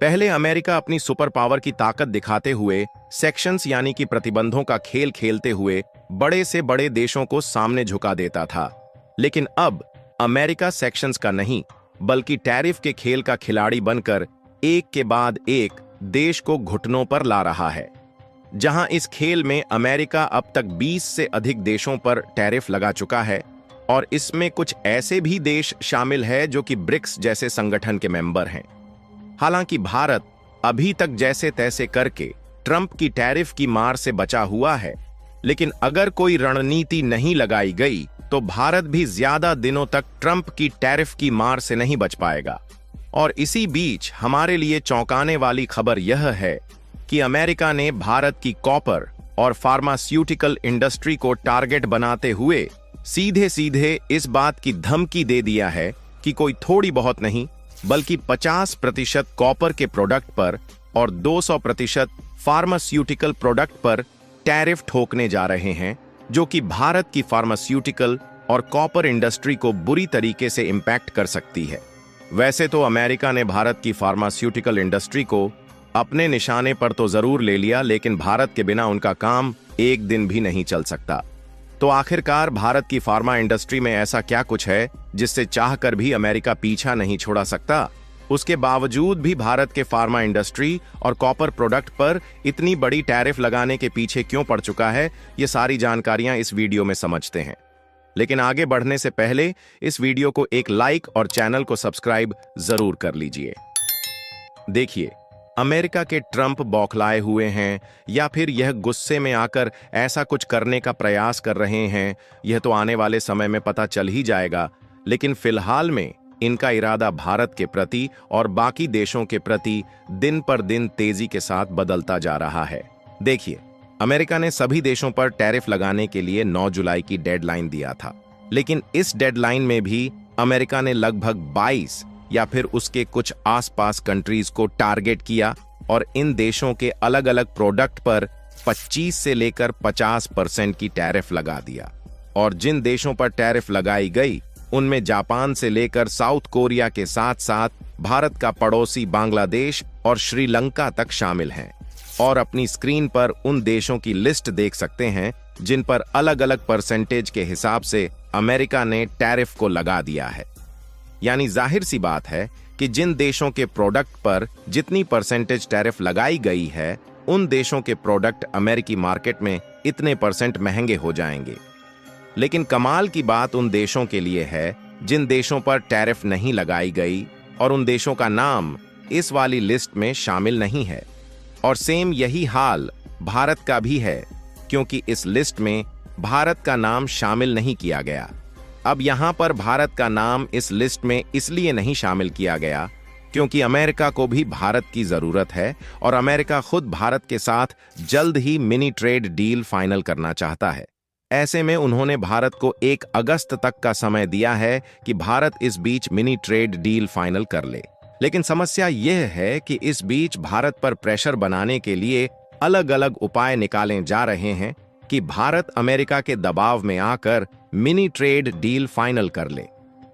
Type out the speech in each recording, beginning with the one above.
पहले अमेरिका अपनी super power की ताकत दिखाते हुए सेक्शंस यानी कि प्रतिबंधों का खेल खेलते हुए बड़े से बड़े देशों को सामने झुका देता था। लेकिन अब अमेरिका सेक्शंस का नहीं बल्कि टैरिफ के खेल का खिलाड़ी बनकर एक के बाद एक देश को घुटनों पर ला रहा है। जहां इस खेल में अमेरिका अब तक 20 से अधिक देशों पर टैरिफ लगा चुका है और इसमें कुछ ऐसे भी देश शामिल है जो कि ब्रिक्स जैसे संगठन के मेंबर हैं। हालांकि भारत अभी तक जैसे तैसे करके ट्रंप की टैरिफ की मार से बचा हुआ है, लेकिन अगर कोई रणनीति नहीं लगाई गई तो भारत भी ज्यादा दिनों तक ट्रंप की टैरिफ की मार से नहीं बच पाएगा। और इसी बीच हमारे लिए चौंकाने वाली खबर यह है कि अमेरिका ने भारत की कॉपर और फार्मास्यूटिकल इंडस्ट्री को टारगेट बनाते हुए सीधे सीधे इस बात की धमकी दे दिया है कि कोई थोड़ी बहुत नहीं बल्कि 50% कॉपर के प्रोडक्ट पर और 200% फार्मास्यूटिकल प्रोडक्ट पर टैरिफ ठोकने जा रहे हैं, जो कि भारत की फार्मास्यूटिकल और कॉपर इंडस्ट्री को बुरी तरीके से इंपैक्ट कर सकती है। वैसे तो अमेरिका ने भारत की फार्मास्यूटिकल इंडस्ट्री को अपने निशाने पर तो जरूर ले लिया, लेकिन भारत के बिना उनका काम एक दिन भी नहीं चल सकता। तो आखिरकार भारत की फार्मा इंडस्ट्री में ऐसा क्या कुछ है जिससे चाहकर भी अमेरिका पीछा नहीं छोड़ा सकता? उसके बावजूद भी भारत के फार्मा इंडस्ट्री और कॉपर प्रोडक्ट पर इतनी बड़ी टैरिफ लगाने के पीछे क्यों पड़ चुका है, ये सारी जानकारियां इस वीडियो में समझते हैं। लेकिन आगे बढ़ने से पहले इस वीडियो को एक लाइक और चैनल को सब्सक्राइब जरूर कर लीजिए। देखिए, अमेरिका के ट्रंप बौखलाए हुए हैं या फिर यह गुस्से में आकर ऐसा कुछ करने का प्रयास कर रहे हैं, यह तो आने वाले समय में पता चल ही जाएगा। लेकिन फिलहाल में इनका इरादा भारत के प्रति और बाकी देशों के प्रति दिन पर दिन तेजी के साथ बदलता जा रहा है। देखिए, अमेरिका ने सभी देशों पर टैरिफ लगाने के लिए 9 जुलाई की डेडलाइन दिया था, लेकिन इस डेडलाइन में भी अमेरिका ने लगभग 22 या फिर उसके कुछ आसपास कंट्रीज को टारगेट किया और इन देशों के अलग अलग प्रोडक्ट पर 25 से लेकर 50% की टैरिफ लगा दिया। और जिन देशों पर टैरिफ लगाई गई उनमें जापान से लेकर साउथ कोरिया के साथ साथ भारत का पड़ोसी बांग्लादेश और श्रीलंका तक शामिल हैं। और अपनी स्क्रीन पर उन देशों की लिस्ट देख सकते हैं जिन पर अलग अलग परसेंटेज के हिसाब से अमेरिका ने टैरिफ को लगा दिया है। यानी जाहिर सी बात है कि जिन देशों के प्रोडक्ट पर जितनी परसेंटेज टैरिफ लगाई गई है, उन देशों के प्रोडक्ट अमेरिकी मार्केट में इतने % महंगे हो जाएंगे। लेकिन कमाल की बात उन देशों के लिए है जिन देशों पर टैरिफ नहीं लगाई गई और उन देशों का नाम इस वाली लिस्ट में शामिल नहीं है। और सेम यही हाल भारत का भी है, क्योंकि इस लिस्ट में भारत का नाम शामिल नहीं किया गया। अब यहां पर भारत का नाम इस लिस्ट में इसलिए नहीं शामिल किया गया क्योंकि अमेरिका को भी भारत की जरूरत है और अमेरिका खुद भारत के साथ जल्द ही मिनी ट्रेड डील फाइनल करना चाहता है। ऐसे में उन्होंने भारत को 1 अगस्त तक का समय दिया है कि भारत इस बीच मिनी ट्रेड डील फाइनल कर ले। लेकिन समस्या यह है कि इस बीच भारत पर प्रेशर बनाने के लिए अलग अलग उपाय निकाले जा रहे हैं कि भारत अमेरिका के दबाव में आकर मिनी ट्रेड डील फाइनल कर ले।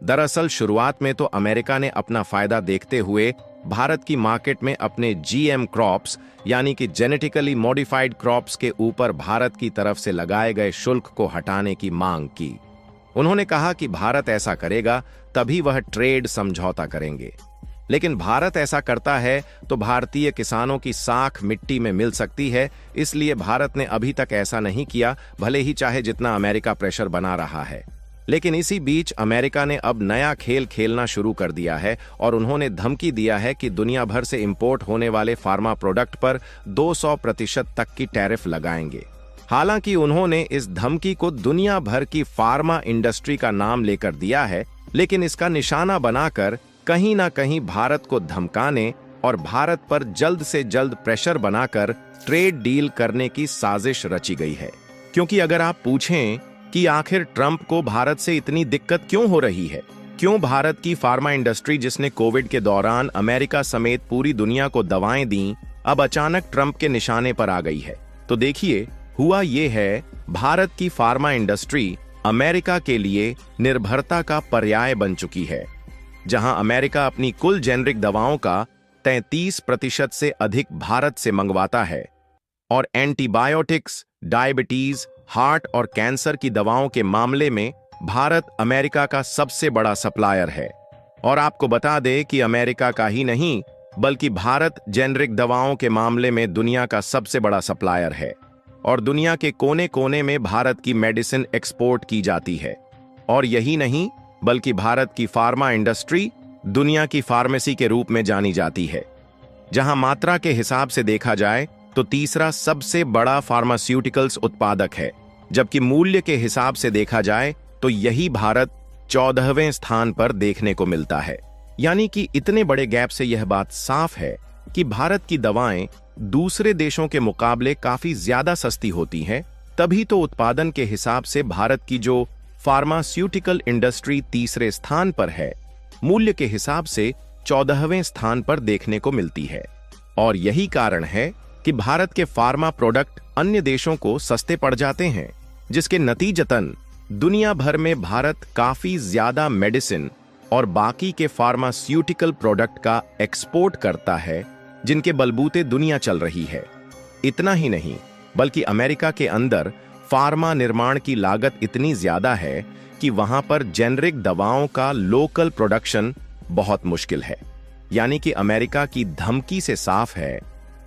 दरअसल शुरुआत में तो अमेरिका ने अपना फायदा देखते हुए भारत की मार्केट में अपने जीएम क्रॉप्स यानी कि जेनेटिकली मॉडिफाइड क्रॉप्स के ऊपर भारत की तरफ से लगाए गए शुल्क को हटाने की मांग की। उन्होंने कहा कि भारत ऐसा करेगा तभी वह ट्रेड समझौता करेंगे। लेकिन भारत ऐसा करता है तो भारतीय किसानों की साख मिट्टी में मिल सकती है, इसलिए भारत ने अभी तक ऐसा नहीं किया, भले ही चाहे जितना अमेरिका प्रेशर बना रहा है। लेकिन इसी बीच अमेरिका ने अब नया खेल खेलना शुरू कर दिया है और उन्होंने धमकी दिया है कि दुनिया भर से इंपोर्ट होने वाले फार्मा प्रोडक्ट पर 200% तक की टैरिफ लगाएंगे। हालांकि उन्होंने इस धमकी को दुनिया भर की फार्मा इंडस्ट्री का नाम लेकर दिया है, लेकिन इसका निशाना बनाकर कहीं ना कहीं भारत को धमकाने और भारत पर जल्द से जल्द प्रेशर बनाकर ट्रेड डील करने की साजिश रची गई है। क्योंकि अगर आप पूछें कि आखिर ट्रंप को भारत से इतनी दिक्कत क्यों हो रही है, क्यों भारत की फार्मा इंडस्ट्री जिसने कोविड के दौरान अमेरिका समेत पूरी दुनिया को दवाएं दी, अब अचानक ट्रंप के निशाने पर आ गई है, तो देखिए हुआ ये है, भारत की फार्मा इंडस्ट्री अमेरिका के लिए निर्भरता का पर्याय बन चुकी है। जहां अमेरिका अपनी कुल जेनरिक दवाओं का 33% से अधिक भारत से मंगवाता है और एंटीबायोटिक्स, डायबिटीज, हार्ट और कैंसर की दवाओं के मामले में भारत अमेरिका का सबसे बड़ा सप्लायर है। और आपको बता दें कि अमेरिका का ही नहीं बल्कि भारत जेनरिक दवाओं के मामले में दुनिया का सबसे बड़ा सप्लायर है और दुनिया के कोने कोने में भारत की मेडिसिन एक्सपोर्ट की जाती है। और यही नहीं बल्कि भारत की फार्मा इंडस्ट्री दुनिया की फार्मेसी के रूप में जानी जाती है। जहां मात्रा के हिसाब से देखा जाए तो तीसरा सबसे बड़ा फार्मास्यूटिकल्स उत्पादक है, जबकि मूल्य के हिसाब से देखा जाए तो यही भारत 14वें स्थान पर देखने को मिलता है। यानी कि इतने बड़े गैप से यह बात साफ है कि भारत की दवाएं दूसरे देशों के मुकाबले काफी ज्यादा सस्ती होती हैं, तभी तो उत्पादन के हिसाब से भारत की जो फार्मास्यूटिकल इंडस्ट्री तीसरे स्थान पर है, मूल्य के हिसाब से 14वें स्थान पर देखने को मिलती है। और यही कारण है कि भारत के फार्मा प्रोडक्ट अन्य देशों को सस्ते पड़ जाते हैं, जिसके नतीजतन दुनिया भर में भारत काफी ज्यादा मेडिसिन और बाकी के फार्मास्यूटिकल प्रोडक्ट का एक्सपोर्ट करता है, जिनके बलबूते दुनिया चल रही है। इतना ही नहीं बल्कि अमेरिका के अंदर फार्मा निर्माण की लागत इतनी ज्यादा है कि वहां पर जेनरिक दवाओं का लोकल प्रोडक्शन बहुत मुश्किल है। यानी कि अमेरिका की धमकी से साफ है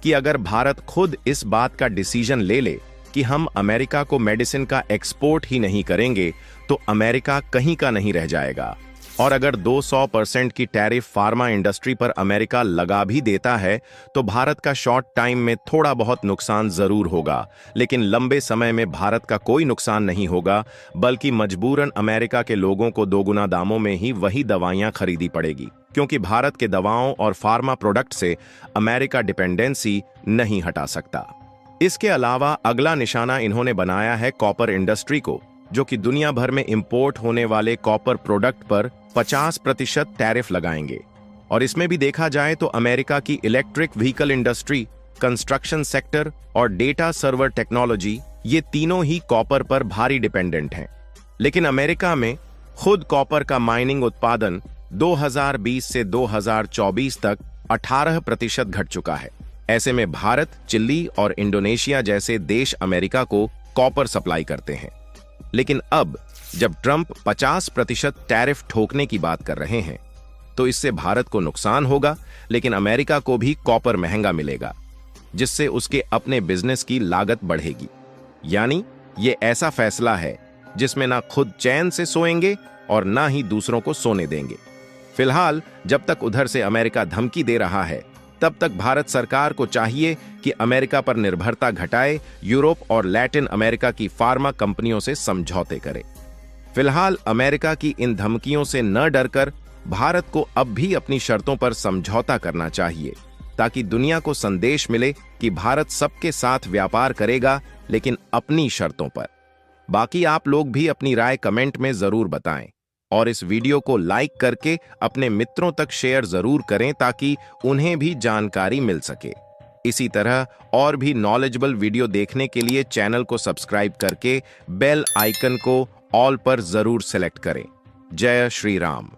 कि अगर भारत खुद इस बात का डिसीजन ले ले कि हम अमेरिका को मेडिसिन का एक्सपोर्ट ही नहीं करेंगे तो अमेरिका कहीं का नहीं रह जाएगा। और अगर 200% की टैरिफ फार्मा इंडस्ट्री पर अमेरिका लगा भी देता है तो भारत का शॉर्ट टाइम में थोड़ा बहुत नुकसान जरूर होगा, लेकिन लंबे समय में भारत का कोई नुकसान नहीं होगा, बल्कि मजबूरन अमेरिका के लोगों को दोगुना दामों में ही वही दवाइयां खरीदी पड़ेगी, क्योंकि भारत के दवाओं और फार्मा प्रोडक्ट से अमेरिका डिपेंडेंसी नहीं हटा सकता। इसके अलावा अगला निशाना इन्होंने बनाया है कॉपर इंडस्ट्री को, जो कि दुनिया भर में इंपोर्ट होने वाले कॉपर प्रोडक्ट पर 50% टैरिफ लगाएंगे। और इसमें भी देखा जाए तो अमेरिका की electric vehicle industry, construction sector और डेटा सर्वर टेक्नोलॉजी, ये तीनों ही कॉपर पर भारी डिपेंडेंट हैं। लेकिन अमेरिका में खुद कॉपर का माइनिंग उत्पादन 2020 से 2024 तक 18% घट चुका है। ऐसे में भारत, चिली और इंडोनेशिया जैसे देश अमेरिका को कॉपर सप्लाई करते हैं। लेकिन अब जब ट्रंप 50% टैरिफ ठोकने की बात कर रहे हैं तो इससे भारत को नुकसान होगा, लेकिन अमेरिका को भी कॉपर महंगा मिलेगा, जिससे उसके अपने बिजनेस की लागत बढ़ेगी। यानी ये ऐसा फैसला है जिसमें ना खुद चैन से सोएंगे और ना ही दूसरों को सोने देंगे। फिलहाल जब तक उधर से अमेरिका धमकी दे रहा है, तब तक भारत सरकार को चाहिए कि अमेरिका पर निर्भरता घटाए, यूरोप और लैटिन अमेरिका की फार्मा कंपनियों से समझौते करे। फिलहाल अमेरिका की इन धमकियों से न डरकर भारत को अब भी अपनी शर्तों पर समझौता करना चाहिए, ताकि दुनिया को संदेश मिले कि भारत सबके साथ व्यापार करेगा, लेकिन अपनी शर्तों पर। बाकी आप लोग भी अपनी राय कमेंट में जरूर बताएं और इस वीडियो को लाइक करके अपने मित्रों तक शेयर जरूर करें ताकि उन्हें भी जानकारी मिल सके। इसी तरह और भी नॉलेजेबल वीडियो देखने के लिए चैनल को सब्सक्राइब करके बेल आइकन को ऑल पर जरूर सेलेक्ट करें। जय श्री राम।